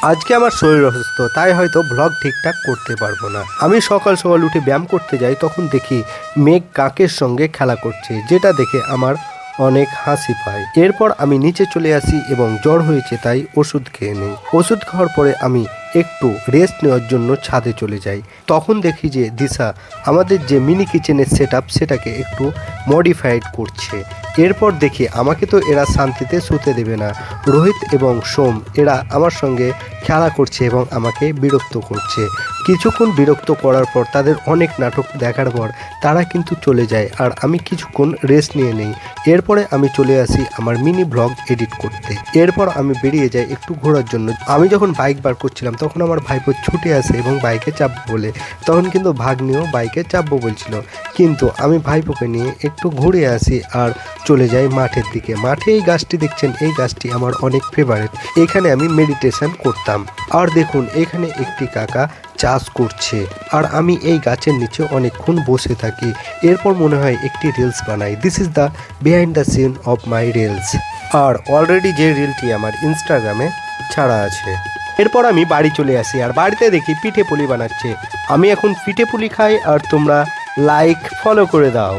আজকে আমার শরীর অসুস্থ, তাই হয়তো ব্লগ ঠিকঠাক করতে পারবো না। আমি সকাল সকাল উঠে ব্যায়াম করতে যাই, তখন দেখি মেঘ কাকের সঙ্গে খেলা করছে, যেটা দেখে আমার অনেক হাসি পায়। এরপর আমি নিচে চলে আসি এবং জ্বর হয়েছে তাই ওষুধ খেয়ে নিই। ওষুধ খাওয়ার পরে আমি একটু রেস্ট নেওয়ার জন্য ছাদে চলে যাই। তখন দেখি যে দিশা আমাদের যে মিনি কিচেনের সেটাকে একটু মডিফাইড করছে। এরপর দেখি আমাকে তো এরা শান্তিতে শুতে দেবে না। রোহিত এবং সোম এরা আমার সঙ্গে খেলা করছে এবং আমাকে বিরক্ত করছে। কিছুক্ষণ বিরক্ত করার পর তাদের অনেক নাটক দেখার পর তারা কিন্তু চলে যায়, আর আমি কিছুক্ষণ রেস্ট নিয়ে নেই। এরপরে আমি চলে আসি আমার মিনি ব্লগ এডিট করতে। এরপর আমি বেরিয়ে যাই একটু ঘোরার জন্য। আমি যখন বাইক বার করছিলাম তখন আমার ভাইপো ছুটে আসে এবং বাইকে চাপবো বলে, তখন কিন্তু ভাগ্নিও বাইকে চাপবো বলছিল, কিন্তু আমি ভাইপোকে নিয়ে একটু ঘুরে আসি আর চলে যাই মাঠের দিকে। মাঠে এই গাছটি দেখছেন, এই গাছটি আমার অনেক ফেভারিট। এখানে আমি মেডিটেশন করতাম। আর দেখুন এখানে একটি কাকা চাষ করছে, আর আমি এই গাছের নিচে অনেকক্ষণ বসে থাকি। এরপর মনে হয় একটি রিলস বানাই। This is the behind the scene of my reels. আর অলরেডি যে রিলটি আমার ইনস্টাগ্রামে ছাড়া আছে। এরপর আমি বাড়ি চলে আসি আর বাড়িতে দেখি পিঠে পুলি বানাচ্ছে। আমি এখন পিঠে পুলি খাই, আর তোমরা লাইক ফলো করে দাও।